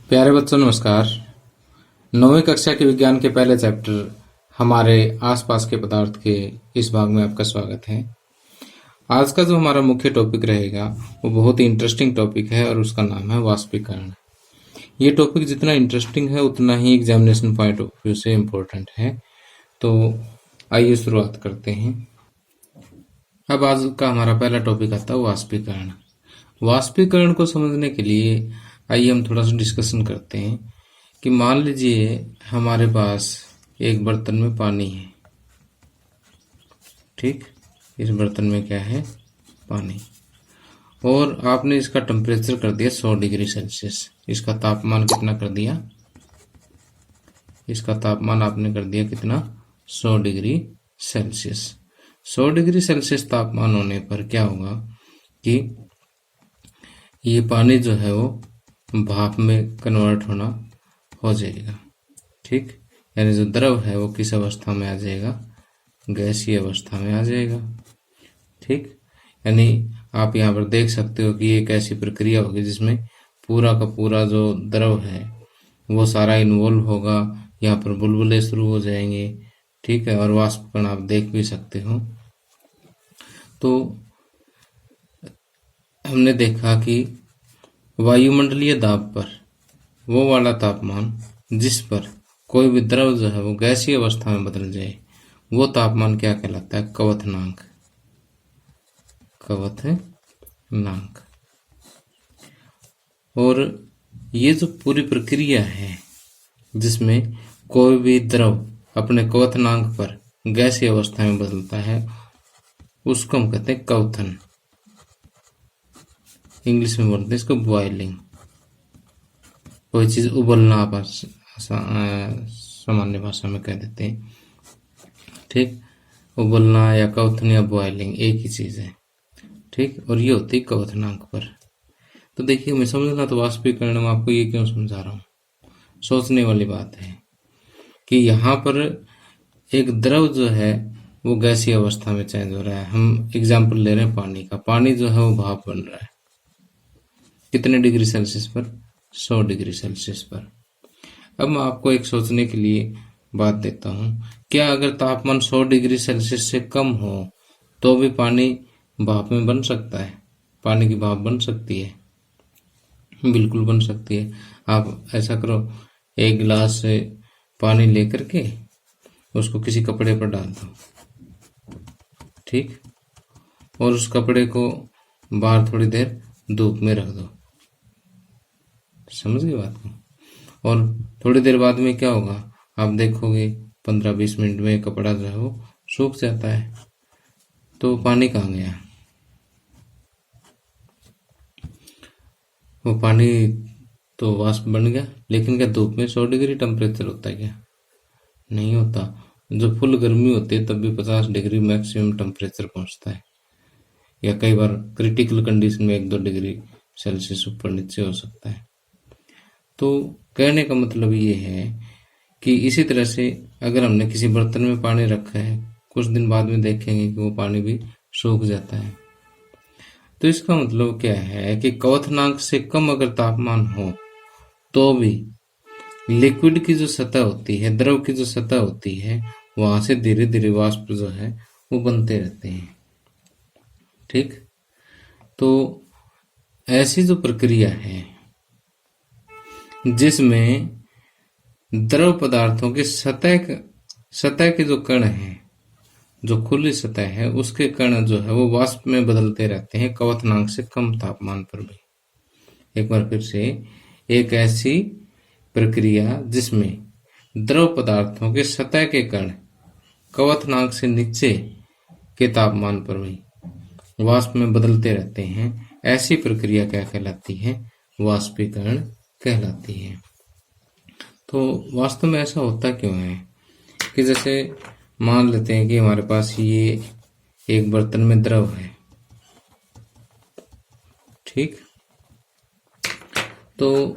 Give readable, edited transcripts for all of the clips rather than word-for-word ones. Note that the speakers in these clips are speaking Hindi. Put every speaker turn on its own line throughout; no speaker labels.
प्यारे बच्चों नमस्कार। 9वीं कक्षा के विज्ञान के पहले चैप्टर हमारे आसपास के पदार्थ के इस भाग में आपका स्वागत है। आज का जो हमारा मुख्य टॉपिक रहेगा वो बहुत ही इंटरेस्टिंग टॉपिक है और उसका नाम है वाष्पीकरण। ये टॉपिक जितना इंटरेस्टिंग है उतना ही एग्जामिनेशन पॉइंट ऑफ व्यू से इम्पोर्टेंट है। तो आइए शुरुआत करते हैं। अब आज का हमारा पहला टॉपिक आता है वाष्पीकरण। वाष्पीकरण को समझने के लिए आइए हम थोड़ा सा डिस्कशन करते हैं कि मान लीजिए हमारे पास एक बर्तन में पानी है। ठीक, इस बर्तन में क्या है? पानी। और आपने इसका टेम्परेचर कर दिया 100 डिग्री सेल्सियस। इसका तापमान कितना कर दिया? इसका तापमान आपने कर दिया कितना? 100 डिग्री सेल्सियस। 100 डिग्री सेल्सियस तापमान होने पर क्या होगा कि ये पानी जो है वो भाप में कन्वर्ट होना हो जाएगा। ठीक, यानी जो द्रव है वो किस अवस्था में आ जाएगा? गैसीय अवस्था में आ जाएगा। ठीक, यानी आप यहाँ पर देख सकते हो कि एक ऐसी प्रक्रिया होगी जिसमें पूरा का पूरा जो द्रव है वो सारा इन्वॉल्व होगा। यहाँ पर बुलबुले शुरू हो जाएंगे। ठीक है, और वाष्पकण आप देख भी सकते हो। तो हमने देखा कि वायुमंडलीय दाब पर वो वाला तापमान जिस पर कोई भी द्रव जो है वो गैसीय अवस्था में बदल जाए वो तापमान क्या कहलाता है? क्वथनांक। क्वथनांक। और ये जो पूरी प्रक्रिया है जिसमें कोई भी द्रव अपने क्वथनांक पर गैसीय अवस्था में बदलता है उसको हम कहते हैं क्वथन। इंग्लिश में बोलते हैं इसको बॉइलिंग। कोई चीज उबलना आप सामान्य भाषा में कह देते हैं। ठीक, उबलना या क्वथन या बॉइलिंग एक ही चीज है। ठीक, और ये होती है क्वथनांक पर। तो देखिए, मैं समझना तो वाष्पीकरण में आपको ये क्यों समझा रहा हूँ, सोचने वाली बात है कि यहाँ पर एक द्रव जो है वो गैसीय अवस्था में चेंज हो रहा है। हम एग्जाम्पल ले रहे हैं पानी का। पानी जो है वो भाप बन रहा है कितने डिग्री सेल्सियस पर? 100 डिग्री सेल्सियस पर। अब मैं आपको एक सोचने के लिए बात देता हूँ। क्या अगर तापमान 100 डिग्री सेल्सियस से कम हो तो भी पानी भाप में बन सकता है? पानी की भाप बन सकती है? बिल्कुल बन सकती है। आप ऐसा करो, एक गिलास से पानी लेकर के उसको किसी कपड़े पर डाल दो। ठीक, और उस कपड़े को बाहर थोड़ी देर धूप में रख दो। समझ गए बात को? और थोड़ी देर बाद में क्या होगा? आप देखोगे 15-20 मिनट में कपड़ा जो है वो सूख जाता है। तो पानी कहाँ गया? वो पानी तो वाष्प बन गया। लेकिन क्या धूप में 100 डिग्री टेम्परेचर होता है क्या? नहीं होता। जब फुल गर्मी होती है तब भी 50 डिग्री मैक्सिमम टेम्परेचर पहुंचता है, या कई बार क्रिटिकल कंडीशन में 1-2 डिग्री सेल्सियस ऊपर नीचे हो सकता है। तो कहने का मतलब ये है कि इसी तरह से अगर हमने किसी बर्तन में पानी रखा है, कुछ दिन बाद में देखेंगे कि वो पानी भी सूख जाता है। तो इसका मतलब क्या है कि क्वथनांक से कम अगर तापमान हो तो भी लिक्विड की जो सतह होती है, द्रव की जो सतह होती है, वहां से धीरे धीरे वाष्प जो है वो बनते रहते हैं। ठीक, तो ऐसी जो प्रक्रिया है जिसमें द्रव पदार्थों के सतह के जो कण हैं, जो खुली सतह है उसके कण जो है वो वाष्प में बदलते रहते हैं क्वथनांक से कम तापमान पर भी। एक बार फिर से, एक ऐसी प्रक्रिया जिसमें द्रव पदार्थों के सतह के कण क्वथनांक से नीचे के तापमान पर भी वाष्प में बदलते रहते हैं, ऐसी प्रक्रिया क्या कहलाती है? वाष्पीकरण कहलाती है। तो वास्तव में ऐसा होता क्यों है कि जैसे मान लेते हैं कि हमारे पास ये एक बर्तन में द्रव है। ठीक, तो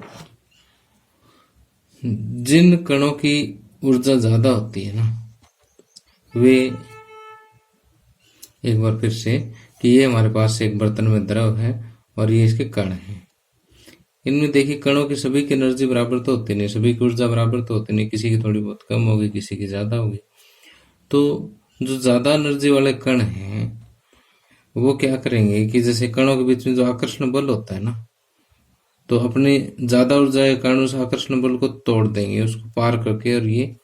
जिन कणों की ऊर्जा ज्यादा होती है ना, वे, एक बार फिर से, कि ये हमारे पास एक बर्तन में द्रव है और ये इसके कण हैं। इनमें देखिए कणों की सभी की एनर्जी बराबर तो होती नहीं, सभी की ऊर्जा बराबर तो होती नहीं, किसी की थोड़ी बहुत कम होगी, किसी की ज़्यादा होगी। तो जो ज़्यादा एनर्जी वाले कण हैं वो क्या करेंगे कि जैसे कणों के बीच में जो आकर्षण बल होता है ना, तो अपनी ज़्यादा ऊर्जा के कारण उस आकर्षण बल को तोड़ देंगे, उसको पार करके, और ये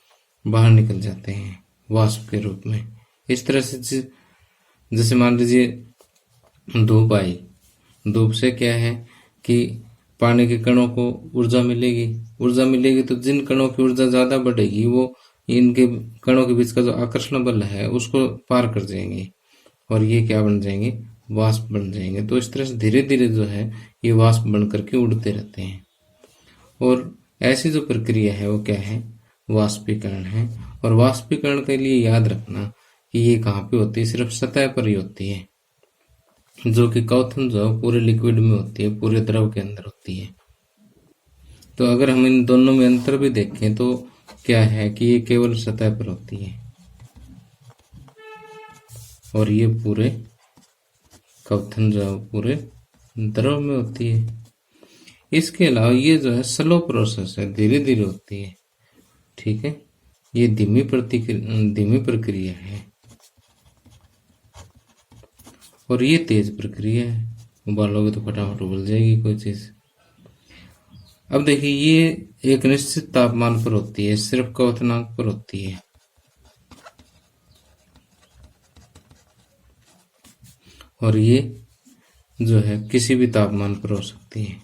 बाहर निकल जाते हैं वाष्प के रूप में। इस तरह से जैसे मान लीजिए धूप आई, धूप से क्या है कि पानी के कणों को ऊर्जा मिलेगी, ऊर्जा मिलेगी तो जिन कणों की ऊर्जा ज़्यादा बढ़ेगी वो इनके कणों के बीच का जो आकर्षण बल है उसको पार कर जाएंगे, और ये क्या बन जाएंगे, वाष्प बन जाएंगे। तो इस तरह से धीरे धीरे जो है ये वाष्प बन करके उड़ते रहते हैं। और ऐसी जो प्रक्रिया है वो क्या है, वाष्पीकरण है। और वाष्पीकरण के लिए याद रखना कि ये कहाँ पे होती है, सिर्फ सतह पर ही होती है, जो कि क्वथन जो है पूरे लिक्विड में होती है, पूरे द्रव के अंदर होती है। तो अगर हम इन दोनों में अंतर भी देखें तो क्या है कि ये केवल सतह पर होती है और ये पूरे क्वथन जो है पूरे द्रव में होती है। इसके अलावा ये जो है स्लो प्रोसेस है, धीरे धीरे होती है। ठीक है, ये धीमी प्रक्रिया है और ये तेज प्रक्रिया है, उबालोगे तो फटाफट उबल जाएगी कोई चीज। अब देखिए ये एक निश्चित तापमान पर होती है, सिर्फ क्वथनांक पर होती है। और ये जो है किसी भी तापमान पर हो सकती है।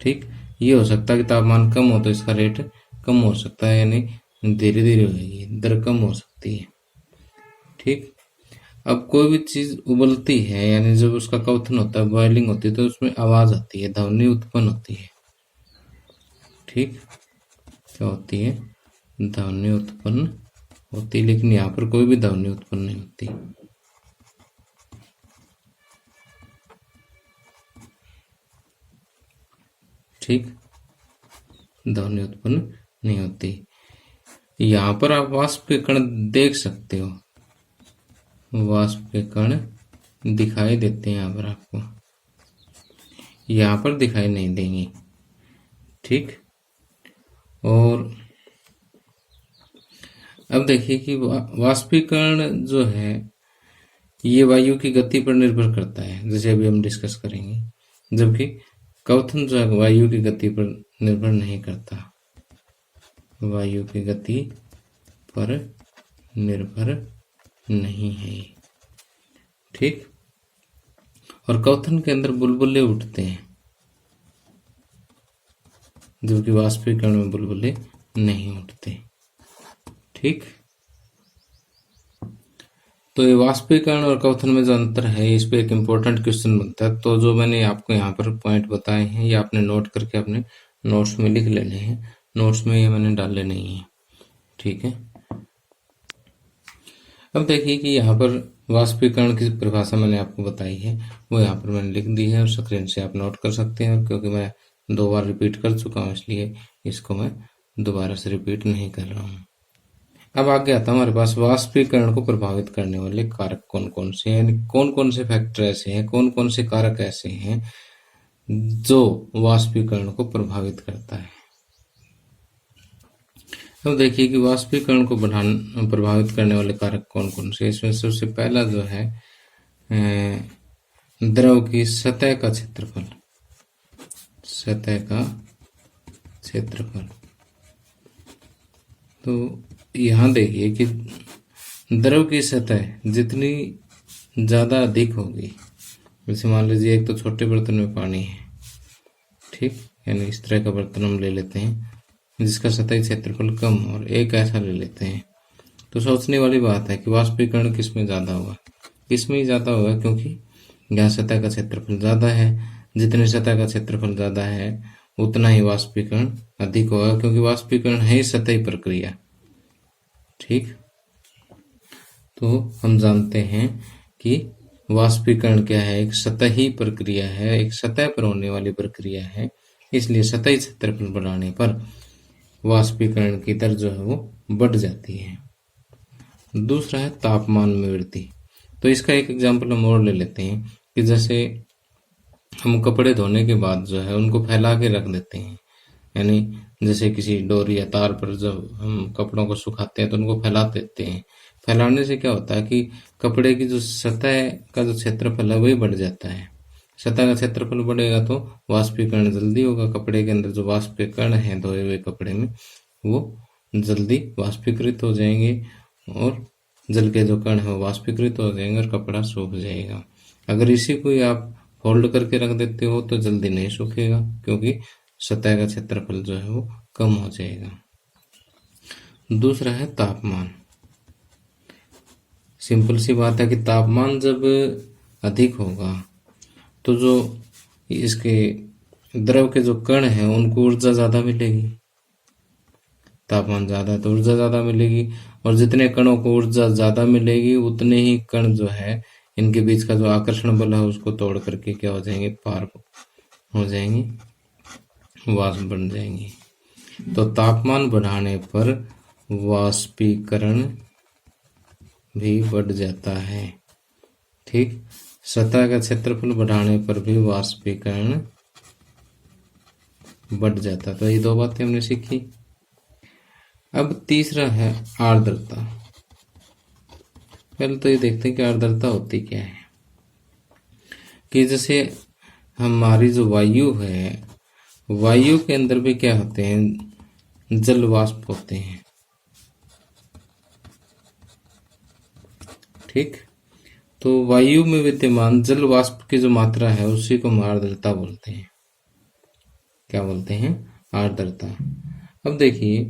ठीक, ये हो सकता है कि तापमान कम हो तो इसका रेट कम हो सकता है, यानी धीरे धीरे होगी, दर कम हो सकती है। ठीक, अब कोई भी चीज उबलती है यानी जब उसका क्वथन होता है, बॉइलिंग होती है, तो उसमें आवाज आती है, ध्वनि उत्पन्न होती है। ठीक, क्या होती है, ध्वनि उत्पन्न होती है, लेकिन यहाँ पर कोई भी ध्वनि उत्पन्न नहीं होती। ठीक, ध्वनि उत्पन्न नहीं होती। यहाँ पर आप वाष्प के कण देख सकते हो, वाष्प के कण दिखाई देते हैं यहाँ पर आपको, यहाँ पर दिखाई नहीं देंगे। ठीक, और अब देखिए कि वाष्पीकरण जो है ये वायु की गति पर निर्भर करता है, जैसे अभी हम डिस्कस करेंगे, जबकि क्वथन जो है वायु की गति पर निर्भर नहीं करता, वायु की गति पर निर्भर नहीं है। ठीक, और क्वथन के अंदर बुलबुले उठते हैं, जबकि वाष्पीकरण में बुलबुले नहीं उठते। ठीक, तो ये वाष्पीकरण और क्वथन में जो अंतर है, इस पे एक इम्पोर्टेंट क्वेश्चन बनता है। तो जो मैंने आपको यहाँ पर पॉइंट बताए हैं ये आपने नोट करके अपने नोट्स में लिख लेने हैं, नोट्स में ये मैंने डाले नहीं है। ठीक है, अब देखिए कि यहाँ पर वाष्पीकरण की परिभाषा मैंने आपको बताई है, वो यहाँ पर मैंने लिख दी है और स्क्रीन से आप नोट कर सकते हैं। क्योंकि मैं 2 बार रिपीट कर चुका हूँ इसलिए इसको मैं दोबारा से रिपीट नहीं कर रहा हूँ। अब आगे आता है हमारे पास वाष्पीकरण को प्रभावित करने वाले कारक कौन कौन से हैं, यानी कौन कौन से फैक्टर ऐसे हैं, कौन कौन से कारक ऐसे हैं जो वाष्पीकरण को प्रभावित करता है। अब देखिए कि वाष्पीकरण को प्रभावित करने वाले कारक कौन कौन से। इसमें सबसे पहला जो है द्रव की सतह का क्षेत्रफल, सतह का क्षेत्रफल। तो यहाँ देखिए कि द्रव की सतह जितनी ज़्यादा अधिक होगी, जैसे मान लीजिए एक तो छोटे बर्तन में पानी है, ठीक, यानी इस तरह का बर्तन हम ले लेते हैं जिसका सतही क्षेत्रफल कम, और एक ऐसा ले लेते हैं, तो सोचने वाली बात है कि वाष्पीकरण किस में ज़्यादा होगा। इसमें ही ज़्यादा होगा क्योंकि यहाँ सतह का क्षेत्रफल ज़्यादा है, जितने सतह का क्षेत्रफल ज़्यादा है उतना ही वाष्पीकरण अधिक होगा, क्योंकि वाष्पीकरण है ही सतही प्रक्रिया। ठीक, तो हम जानते हैं कि वाष्पीकरण क्या है, एक सतही प्रक्रिया है, एक सतह पर होने वाली प्रक्रिया है, इसलिए सतही क्षेत्रफल बढ़ाने पर वाष्पीकरण की दर जो है वो बढ़ जाती है। दूसरा है तापमान में वृद्धि। तो इसका एक एग्जाम्पल हम और ले लेते हैं कि जैसे हम कपड़े धोने के बाद जो है उनको फैला के रख देते हैं, यानी जैसे किसी डोरी या तार पर जब हम कपड़ों को सुखाते हैं तो उनको फैला देते हैं। फैलाने से क्या होता है कि कपड़े की जो सतह का जो क्षेत्रफल है वही बढ़ जाता है। सतह का क्षेत्रफल बढ़ेगा तो वाष्पीकरण जल्दी होगा, कपड़े के अंदर जो वाष्प के कण हैं धोए हुए कपड़े में वो जल्दी वाष्पीकृत हो जाएंगे और जल के जो कण है वो वाष्पीकृत हो जाएंगे और कपड़ा सूख जाएगा। अगर इसी को ही आप फोल्ड करके रख देते हो तो जल्दी नहीं सूखेगा, क्योंकि सतह का क्षेत्रफल जो है वो कम हो जाएगा। दूसरा है तापमान। सिंपल सी बात है कि तापमान जब अधिक होगा तो जो इसके द्रव के जो कण हैं उनको ऊर्जा ज़्यादा मिलेगी। तापमान ज़्यादा है तो ऊर्जा ज़्यादा मिलेगी, और जितने कणों को ऊर्जा ज़्यादा मिलेगी उतने ही कण जो है इनके बीच का जो आकर्षण बल है उसको तोड़ करके क्या हो जाएंगे, पार हो जाएंगे, वाष्प बन जाएंगे। तो तापमान बढ़ाने पर वाष्पीकरण भी बढ़ जाता है। ठीक, सतह का क्षेत्रफल बढ़ाने पर भी वाष्पीकरण बढ़ जाता है। तो ये दो बातें हमने सीखी। अब तीसरा है आर्द्रता। पहले तो ये देखते हैं कि आर्द्रता होती क्या है। कि जैसे हमारी जो वायु है, वायु के अंदर भी क्या होते हैं, जल वाष्प होते हैं। ठीक, तो वायु में विद्यमान जल वाष्प की जो मात्रा है उसी को हम आर्द्रता बोलते हैं। क्या बोलते हैं, आर्द्रता। अब देखिए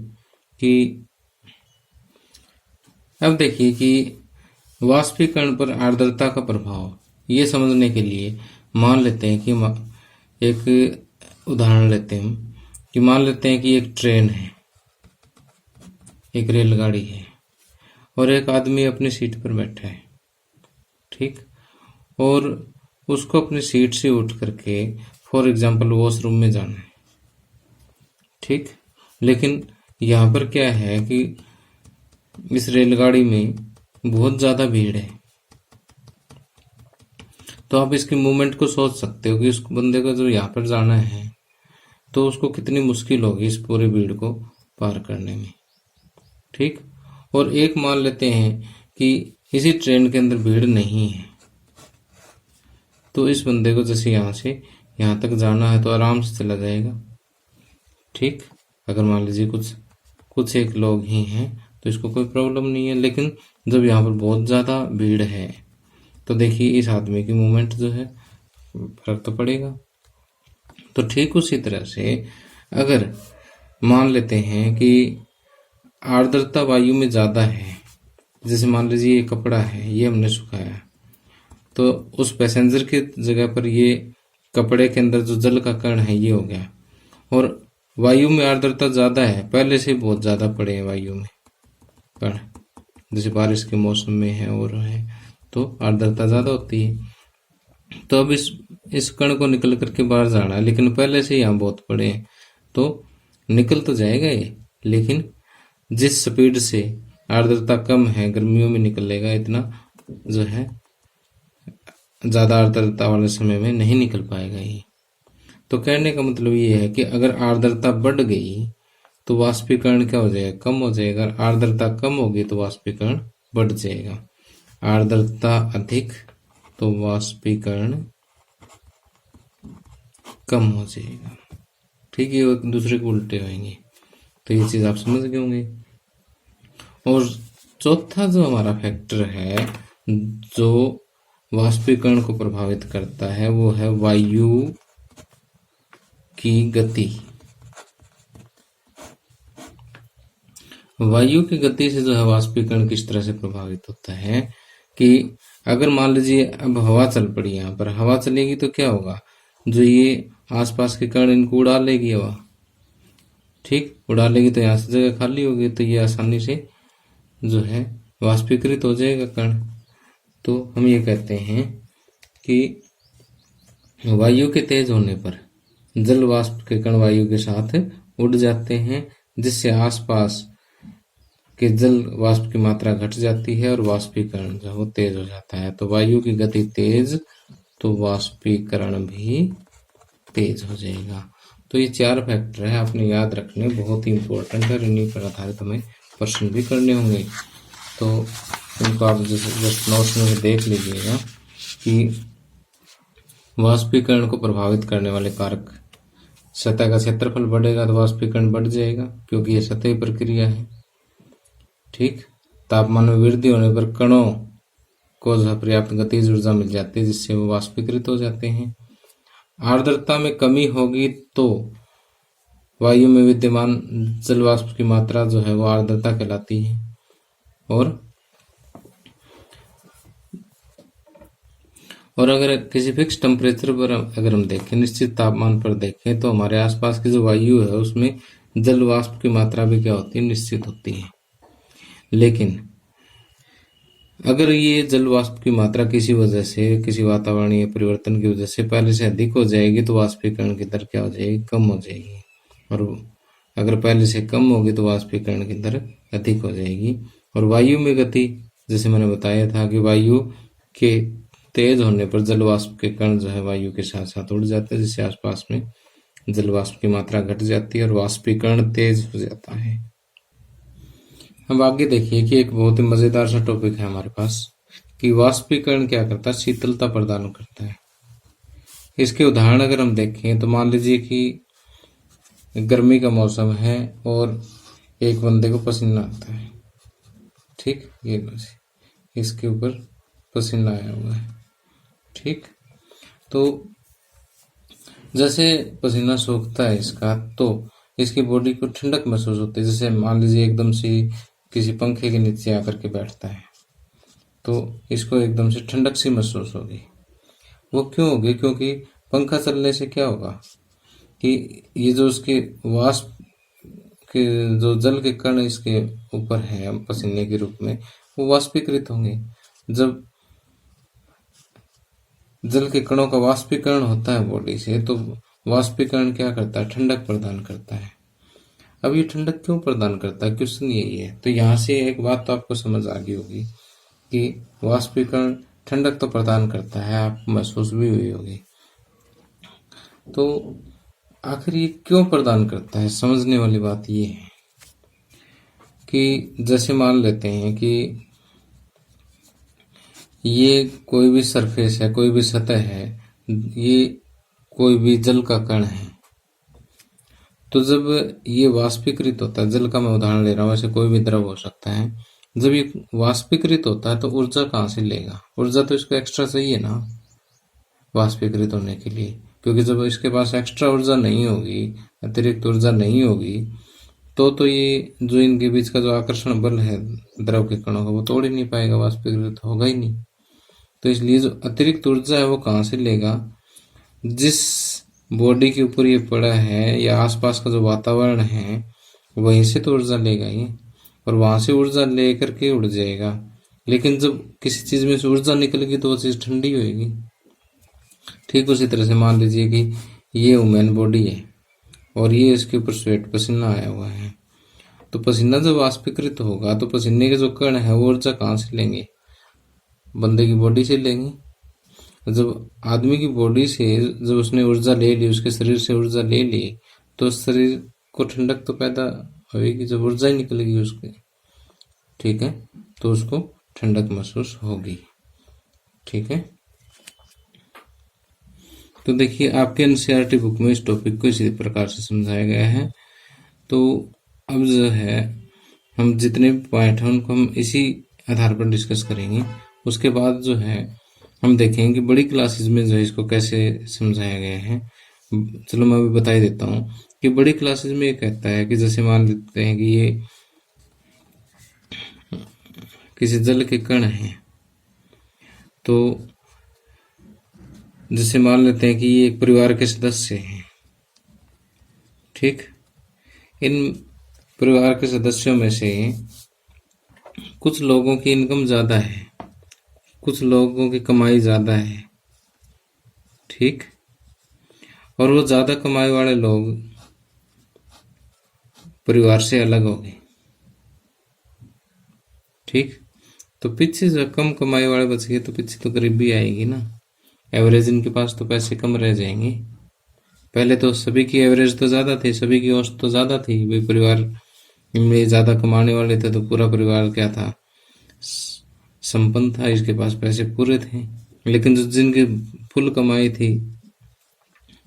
कि वाष्पीकरण पर आर्द्रता का प्रभाव ये समझने के लिए मान लेते हैं कि एक उदाहरण लेते हैं कि मान लेते हैं कि एक ट्रेन है, एक रेलगाड़ी है और एक आदमी अपनी सीट पर बैठा है। ठीक, और उसको अपनी सीट से उठ करके फॉर एग्जाम्पल वॉशरूम में जाना है। ठीक, लेकिन यहाँ पर क्या है कि इस रेलगाड़ी में बहुत ज़्यादा भीड़ है। तो आप इसकी मूवमेंट को सोच सकते हो कि उस बंदे को जो यहाँ पर जाना है तो उसको कितनी मुश्किल होगी इस पूरी भीड़ को पार करने में। ठीक, और एक मान लेते हैं कि इसी ट्रेन के अंदर भीड़ नहीं है, तो इस बंदे को जैसे यहाँ से यहाँ तक जाना है तो आराम से चला जाएगा। ठीक, अगर मान लीजिए कुछ एक लोग ही हैं तो इसको कोई प्रॉब्लम नहीं है, लेकिन जब यहाँ पर बहुत ज़्यादा भीड़ है तो देखिए इस आदमी की मूवमेंट जो है फर्क तो पड़ेगा। तो ठीक उसी तरह से अगर मान लेते हैं कि आर्द्रता वायु में ज़्यादा है, जैसे मान लीजिए ये कपड़ा है, ये हमने सुखाया, तो उस पैसेंजर की जगह पर ये कपड़े के अंदर जो जल का कण है ये हो गया, और वायु में आर्द्रता ज़्यादा है, पहले से बहुत ज़्यादा पड़े हैं वायु में कण, जैसे बारिश के मौसम में है और है तो आर्द्रता ज़्यादा होती है। तो अब इस कण को निकल करके बाहर जाना है, लेकिन पहले से यहाँ बहुत पड़े हैं तो निकल तो जाएगा ये, लेकिन जिस स्पीड से आर्द्रता कम है गर्मियों में निकलेगा, इतना जो है ज़्यादा आर्द्रता वाले समय में नहीं निकल पाएगा ये। तो कहने का मतलब ये है कि अगर आर्द्रता बढ़ गई तो वाष्पीकरण क्या हो जाएगा, कम हो जाएगा। आर्द्रता कम होगी तो वाष्पीकरण बढ़ जाएगा। आर्द्रता अधिक तो वाष्पीकरण कम हो जाएगा। ठीक है, एक दूसरे को उल्टे होंगे। तो ये चीज़ आप समझ गए होंगे। और चौथा जो हमारा फैक्टर है जो वाष्पीकरण को प्रभावित करता है वो है वायु की गति। वायु की गति से जो है वाष्पीकरण किस तरह से प्रभावित होता है कि अगर मान लीजिए अब हवा चल पड़ी, यहाँ पर हवा चलेगी तो क्या होगा, जो ये आसपास के कण इनको उड़ा लेगी हवा। ठीक, उड़ा लेगी तो यहाँ से जगह खाली होगी, तो ये आसानी से जो है वाष्पीकृत हो जाएगा कण। तो हम ये कहते हैं कि वायु के तेज होने पर जल वाष्प के कण वायु के साथ उड़ जाते हैं, जिससे आसपास कि जल वाष्प की मात्रा घट जाती है और वाष्पीकरण जो है वो तेज हो जाता है। तो वायु की गति तेज तो वाष्पीकरण भी तेज हो जाएगा। तो ये 4 फैक्टर है, आपने याद रखने, बहुत ही इंपॉर्टेंट है। इन्हीं पर आधारित हमें प्रश्न भी करने होंगे। तो इनको आप जस्ट नोट्स में देख लीजिएगा कि वाष्पीकरण को प्रभावित करने वाले कारक, सतह का क्षेत्रफल बढ़ेगा तो वाष्पीकरण बढ़ जाएगा, क्योंकि ये सतही प्रक्रिया है। ठीक, तापमान में वृद्धि होने पर कणों को पर्याप्त गतिज ऊर्जा मिल जाती है, जिससे वो वाष्पीकृत हो जाते हैं। आर्द्रता में कमी होगी तो वायु में विद्यमान जल वाष्प की मात्रा जो है वो आर्द्रता कहलाती है। और अगर किसी फिक्स टेम्परेचर पर अगर हम देखें, निश्चित तापमान पर देखें, तो हमारे आसपास की जो वायु है उसमें जल वाष्प की मात्रा भी क्या होती है, निश्चित होती है। लेकिन अगर ये जल वाष्प की मात्रा किसी वजह से, किसी वातावरणीय परिवर्तन की वजह से पहले से अधिक हो जाएगी तो वाष्पीकरण की दर क्या हो जाएगी, कम हो जाएगी। और अगर पहले से कम होगी तो वाष्पीकरण की दर अधिक हो जाएगी। और वायु में गति, जैसे मैंने बताया था कि वायु के तेज होने पर जल वाष्प के कण जो है वायु के साथ साथ उड़ जाते हैं, जिससे आसपास में जल वाष्प की मात्रा घट जाती है और वाष्पीकरण तेज हो जाता है। अब आगे देखिए कि एक बहुत ही मजेदार सा टॉपिक है हमारे पास कि वाष्पीकरण क्या करता है, शीतलता प्रदान करता है। इसके उदाहरण अगर हम देखें तो मान लीजिए कि गर्मी का मौसम है और एक बंदे को पसीना आता है। ठीक, ये इसके ऊपर पसीना आया हुआ है। ठीक, तो जैसे पसीना सूखता है इसका, तो इसकी बॉडी को ठंडक महसूस होती है। जैसे मान लीजिए एकदम से किसी पंखे के नीचे आकर के बैठता है तो इसको एकदम से ठंडक सी महसूस होगी। वो क्यों होगी? क्योंकि पंखा चलने से क्या होगा कि ये जो उसके वाष्प के जो जल के कण इसके ऊपर है पसीने के रूप में, वो वाष्पीकृत होंगे। जब जल के कणों का वाष्पीकरण होता है बॉडी से, तो वाष्पीकरण क्या करता है, ठंडक प्रदान करता है। अब ये ठंडक क्यों प्रदान करता है, क्वेश्चन यही है। तो यहाँ से एक बात तो आपको समझ आ गई होगी कि वाष्पीकरण ठंडक तो प्रदान करता है, आप महसूस भी हुई होगी। तो आखिर ये क्यों प्रदान करता है, समझने वाली बात ये है कि जैसे मान लेते हैं कि ये कोई भी सरफेस है, कोई भी सतह है, ये कोई भी जल का कण है। तो जब ये वाष्पीकृत होता है, जल का मैं उदाहरण ले रहा हूँ, वैसे कोई भी द्रव हो सकता है। जब ये वाष्पीकृत होता है तो ऊर्जा कहाँ से लेगा? ऊर्जा तो इसको एक्स्ट्रा चाहिए ना वाष्पीकृत होने के लिए, क्योंकि जब इसके पास एक्स्ट्रा ऊर्जा नहीं होगी, अतिरिक्त ऊर्जा नहीं होगी, तो ये जो इनके बीच का जो आकर्षण बल है द्रव के कणों का, वो तोड़ ही नहीं पाएगा, वाष्पीकृत होगा ही नहीं। तो इसलिए जो अतिरिक्त ऊर्जा है वो कहाँ से लेगा? जिस बॉडी के ऊपर ये पड़ा है या आसपास का जो वातावरण है वहीं से तो ऊर्जा लेगा ही, और वहां से ऊर्जा लेकर के उड़ जाएगा। लेकिन जब किसी चीज में से ऊर्जा निकलेगी तो वो चीज ठंडी होगी। ठीक उसी तरह से मान लीजिए कि ये ह्यूमन बॉडी है और ये इसके ऊपर स्वेट, पसीना आया हुआ है। तो पसीना जब वाष्पीकृत होगा तो पसीने के जो कण है वो ऊर्जा कहाँ से लेंगे? बंदे की बॉडी से लेंगे। जब आदमी की बॉडी से जब उसने ऊर्जा ले ली, उसके शरीर से ऊर्जा ले ली, तो शरीर को ठंडक तो पैदा होगी जब ऊर्जा ही निकलेगी उसकी। ठीक है, तो उसको ठंडक महसूस होगी। ठीक है, तो देखिए आपके एनसीईआरटी बुक में इस टॉपिक को इसी प्रकार से समझाया गया है। तो अब जो है हम जितने पॉइंट हैं उनको हम इसी आधार पर डिस्कस करेंगे। उसके बाद जो है हम देखेंगे कि बड़ी क्लासेस में जो है इसको कैसे समझाया गया है। चलो मैं अभी बता ही देता हूँ कि बड़ी क्लासेस में ये कहता है कि जैसे मान लेते हैं कि ये किसी जल के कण हैं, तो जैसे मान लेते हैं कि ये एक परिवार के सदस्य हैं। ठीक, इन परिवार के सदस्यों में से कुछ लोगों की इनकम ज्यादा है, कुछ लोगों की कमाई ज्यादा है। ठीक, और वो ज्यादा कमाई वाले लोग परिवार से अलग हो गए। ठीक। तो पीछे जो कम कमाई वाले बच गए तो पीछे तो गरीबी आएगी ना, एवरेज इनके पास तो पैसे कम रह जाएंगे। पहले तो सभी की एवरेज तो ज़्यादा थी, सभी की औसत तो ज़्यादा थी, वे परिवार में ज़्यादा कमाने वाले थे तो पूरा परिवार क्या था, संपन्न था, इसके पास पैसे पूरे थे। लेकिन जो जिनकी फुल कमाई थी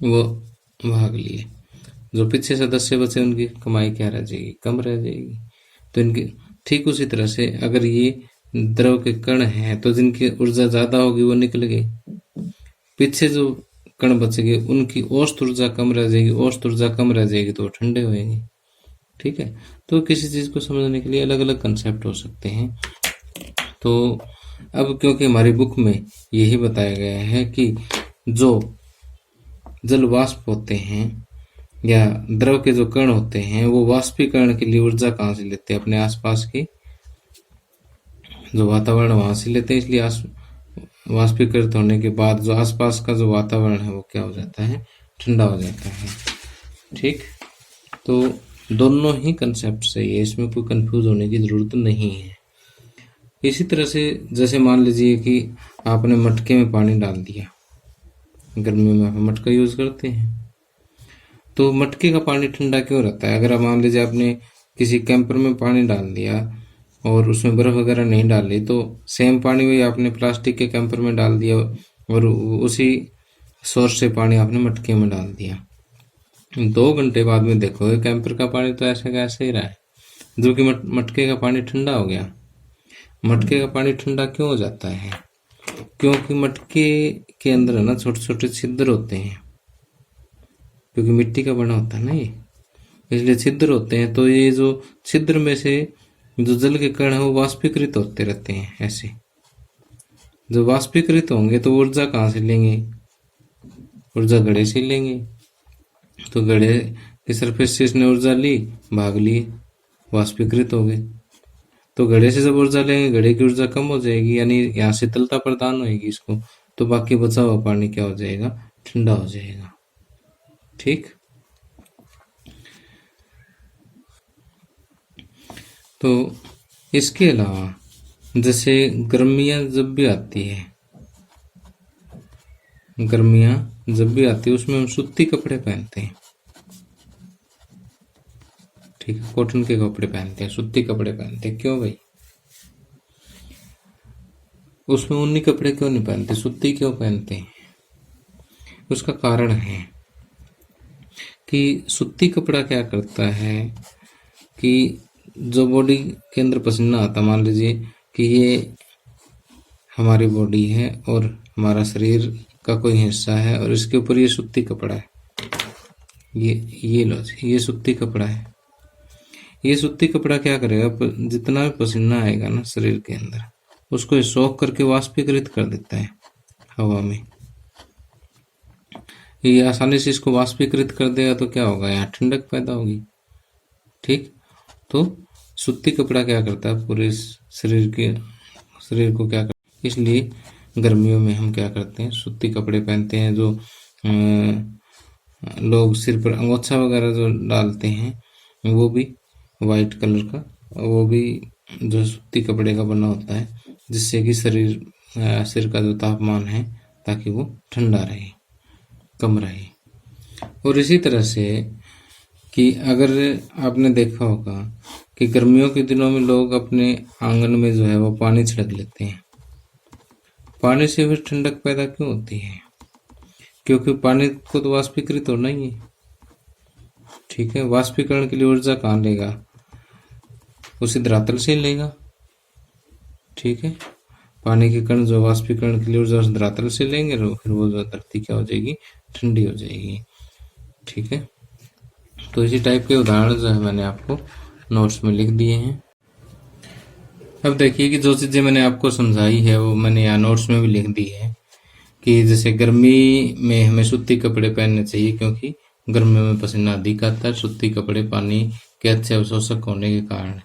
वो भाग लिए, जो पीछे सदस्य बचे उनकी कमाई क्या रह जाएगी, कम रह जाएगी। तो इनकी ठीक उसी तरह से अगर ये द्रव के कण हैं तो जिनकी ऊर्जा ज़्यादा होगी वो निकल गई, पीछे जो कण बच गए उनकी औसत ऊर्जा कम रह जाएगी, औसत ऊर्जा कम रह जाएगी तो ठंडे होएंगे। ठीक है, तो किसी चीज़ को समझने के लिए अलग अलग कंसेप्ट हो सकते हैं। तो अब क्योंकि हमारी बुक में यही बताया गया है कि जो जल वाष्प होते हैं या द्रव के जो कण होते हैं वो वाष्पीकरण के लिए ऊर्जा कहाँ से लेते हैं, अपने आसपास की जो वातावरण वहां से लेते हैं। इसलिए वाष्पीकृत होने के बाद जो आसपास का जो वातावरण है वो क्या हो जाता है, ठंडा हो जाता है। ठीक, तो दोनों ही कंसेप्ट सही है, इसमें कोई कंफ्यूज होने की जरूरत नहीं है। इसी तरह से जैसे मान लीजिए कि आपने मटके में पानी डाल दिया, गर्मियों में आप मटका यूज करते हैं, तो मटके का पानी ठंडा क्यों रहता है? अगर आप मान लीजिए आपने किसी कैंपर में पानी डाल दिया और उसमें बर्फ वगैरह नहीं डाली तो सेम पानी वही आपने प्लास्टिक के कैंपर में डाल दिया और उसी सोर्स से पानी आपने मटके में डाल दिया, 2 घंटे बाद में देखोगे कैंपर का पानी तो ऐसे का ऐसे ही रहा है, जो कि मटके का पानी ठंडा हो गया। मटके का पानी ठंडा क्यों हो जाता है? क्योंकि मटके के अंदर है ना छोटे छोटे छिद्र होते हैं, क्योंकि मिट्टी का बना होता है ना ये, इसलिए छिद्र होते हैं। तो ये जो छिद्र में से जो जल के कण है वो वाष्पीकृत होते रहते हैं। ऐसे जो वाष्पीकृत होंगे तो ऊर्जा कहाँ से लेंगे, ऊर्जा घड़े से लेंगे। तो घड़े की सरफेस से इसने ऊर्जा ली, भाग ली, वाष्पीकृत हो गए। तो घड़े से जब ऊर्जा लेंगे घड़े की ऊर्जा कम हो जाएगी, यानी यहाँ शीतलता प्रदान होगी इसको, तो बाकी बचा हुआ पानी क्या हो जाएगा, ठंडा हो जाएगा। ठीक, तो इसके अलावा जैसे गर्मियाँ जब भी आती है, गर्मियाँ जब भी आती है उसमें हम सूती कपड़े पहनते हैं। ठीक है, कॉटन के कपड़े पहनते हैं, सूती कपड़े पहनते हैं। क्यों भाई? उसमें ऊनी कपड़े क्यों नहीं पहनते, सूती क्यों पहनते हैं? उसका कारण है कि सूती कपड़ा क्या करता है कि जो बॉडी के अंदर पसीना आता, मान लीजिए कि ये हमारी बॉडी है और हमारा शरीर का कोई हिस्सा है और इसके ऊपर ये सूती कपड़ा है, ये लो, ये सूती कपड़ा है। ये सूती कपड़ा क्या करेगा, जितना भी पसीना आएगा ना शरीर के अंदर उसको सोख करके वाष्पीकृत कर देता है हवा में। ये आसानी से इसको वाष्पीकृत कर देगा तो क्या होगा, यहाँ ठंडक पैदा होगी। ठीक, तो सूती कपड़ा क्या करता है, पूरे शरीर को क्या करता है, इसलिए गर्मियों में हम क्या करते हैं, सूती कपड़े पहनते हैं। जो लोग सिर पर अंगोछा वगैरह जो डालते हैं वो भी वाइट कलर का, वो भी जो सूती कपड़े का बना होता है, जिससे कि सिर का जो तापमान है ताकि वो ठंडा रहे, कम रहे। और इसी तरह से कि अगर आपने देखा होगा कि गर्मियों के दिनों में लोग अपने आंगन में जो है वो पानी छिड़क लेते हैं। पानी से फिर ठंडक पैदा क्यों होती है? क्योंकि पानी को तो वाष्पीकृत होना ही है। ठीक है, वाष्पीकरण के लिए ऊर्जा कहाँ लेगा, उसी धरातल से लेगा। ठीक है, पानी के कण जो वाष्पीकरण के लिए ऊर्जा उस धरातल से लेंगे, फिर वो जो धरती क्या हो जाएगी, ठंडी हो जाएगी। ठीक है, तो इसी टाइप के उदाहरण जो है मैंने आपको नोट्स में लिख दिए हैं। अब देखिए कि जो चीज़ें मैंने आपको समझाई है वो मैंने यहाँ नोट्स में भी लिख दी है कि जैसे गर्मी में हमें सूती कपड़े पहनने चाहिए क्योंकि गर्मी में पसीना अधिक आता है। सूती कपड़े पानी के अच्छे अवशोषक होने के कारण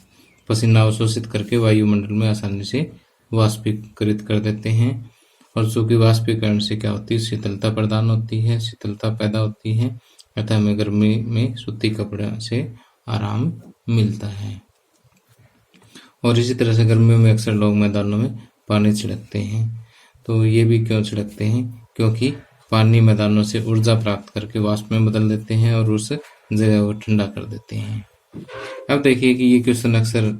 पसीना अवशोषित करके वायुमंडल में आसानी से वाष्पीकृत कर देते हैं, और चूंकि वाष्पीकरण से क्या होती है, शीतलता प्रदान होती है, शीतलता पैदा होती है, अतः हमें गर्मी में सूती कपड़े से आराम मिलता है। और इसी तरह से गर्मियों में अक्सर लोग मैदानों में पानी छिड़कते हैं। तो ये भी क्यों छिड़कते हैं? क्योंकि पानी मैदानों से ऊर्जा प्राप्त करके वाष्प में बदल देते हैं और उस जगह को ठंडा कर देते हैं। अब देखिए कि ये क्वेश्चन अक्सर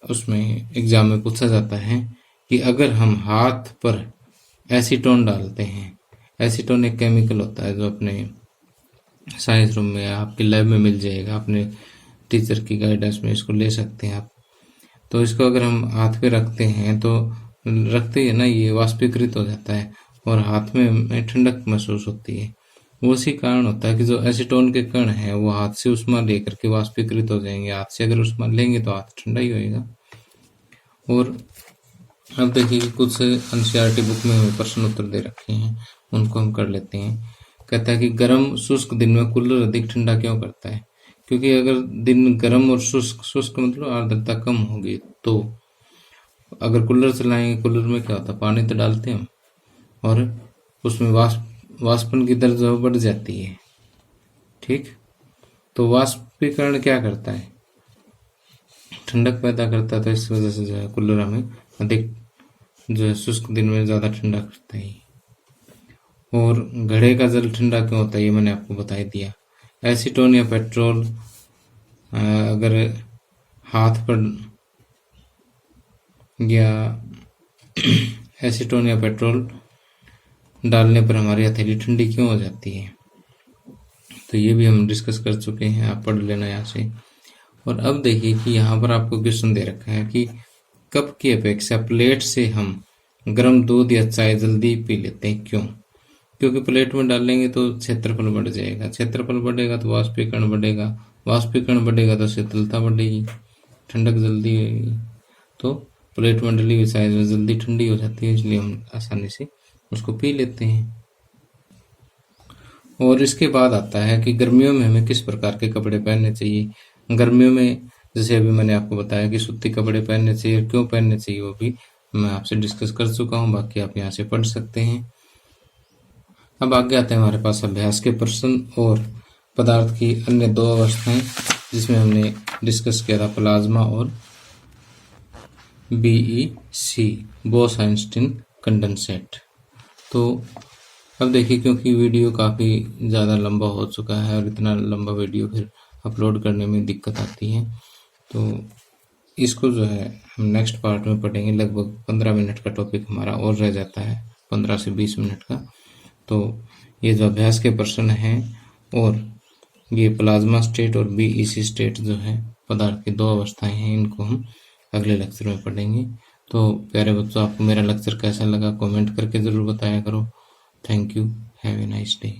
उसमें एग्जाम में पूछा जाता है कि अगर हम हाथ पर एसीटोन डालते हैं, एसीटोन एक केमिकल होता है जो अपने साइंस रूम में आपके लैब में मिल जाएगा, अपने टीचर की गाइडेंस में इसको ले सकते हैं आप। तो इसको अगर हम हाथ पे रखते हैं तो रखते ही ना ये वाष्पीकृत हो जाता है और हाथ में ठंडक महसूस होती है। वो उसी कारण होता है कि जो एसीटोन के कण हैं वो हाथ से उष्मा लेकर के वाष्पीकृत हो जाएंगे। हाथ से अगर उष्मा लेंगे तो हाथ ठंडा ही होएगा। और अब देखिए कि कुछ एनसीईआरटी बुक में हमें प्रश्न उत्तर दे रखे हैं, उनको हम कर लेते हैं। कहता है कि गर्म शुष्क दिन में कूलर अधिक ठंडा क्यों करता है? क्योंकि अगर दिन गर्म और शुष्क मतलब आर्द्रता कम होगी, तो अगर कूलर चलाएंगे, कूलर में क्या होता है, पानी तो डालते हैं हम और उसमें वाष्पन की दर जो बढ़ जाती है। ठीक, तो वाष्पीकरण क्या करता है? ठंडक पैदा करता है। तो इस वजह से जो है कूलर हमें अधिक जो है शुष्क दिन में ज़्यादा ठंडा करता है। और घड़े का जल ठंडा क्यों होता है ये मैंने आपको बता दिया। एसीटोन या पेट्रोल अगर हाथ पर या एसीटोन या पेट्रोल डालने पर हमारी हथेली ठंडी क्यों हो जाती है, तो ये भी हम डिस्कस कर चुके हैं, आप पढ़ लेना यहाँ से। और अब देखिए कि यहाँ पर आपको क्वेश्चन दे रखा है कि कप की अपेक्षा प्लेट से हम गर्म दूध या चाय जल्दी पी लेते हैं, क्यों? क्योंकि प्लेट में डालेंगे तो क्षेत्रफल बढ़ जाएगा, क्षेत्रफल बढ़ेगा तो वाष्पीकरण बढ़ेगा, वाष्पीकरण बढ़ेगा तो शीतलता बढ़ेगी, ठंडक जल्दी होगी। तो प्लेट में डली हुई चाय जल्दी ठंडी हो जाती है, इसलिए हम आसानी से उसको पी लेते हैं। और इसके बाद आता है कि गर्मियों में हमें किस प्रकार के कपड़े पहनने चाहिए। गर्मियों में जैसे अभी मैंने आपको बताया कि सूती कपड़े पहनने चाहिए, क्यों पहनने चाहिए वो भी मैं आपसे डिस्कस कर चुका हूँ, बाकी आप यहाँ से पढ़ सकते हैं। अब आगे आते हैं हमारे पास अभ्यास के प्रश्न और पदार्थ की अन्य दो अवस्थाएं, जिसमें हमने डिस्कस किया था प्लाज्मा और BEC, बोस-आइंस्टीन कंडेंसेट। तो अब देखिए क्योंकि वीडियो काफ़ी ज़्यादा लंबा हो चुका है और इतना लंबा वीडियो फिर अपलोड करने में दिक्कत आती है, तो इसको जो है हम नेक्स्ट पार्ट में पढ़ेंगे। लगभग 15 मिनट का टॉपिक हमारा और रह जाता है, 15 से 20 मिनट का। तो ये जो अभ्यास के प्रश्न हैं और ये प्लाज्मा स्टेट और BEC स्टेट जो है पदार्थ की दो अवस्थाएं हैं, इनको हम अगले लेक्चर में पढ़ेंगे। तो प्यारे बच्चों, आपको मेरा लेक्चर कैसा लगा कमेंट करके ज़रूर बताया करो। Thank you, have a nice day.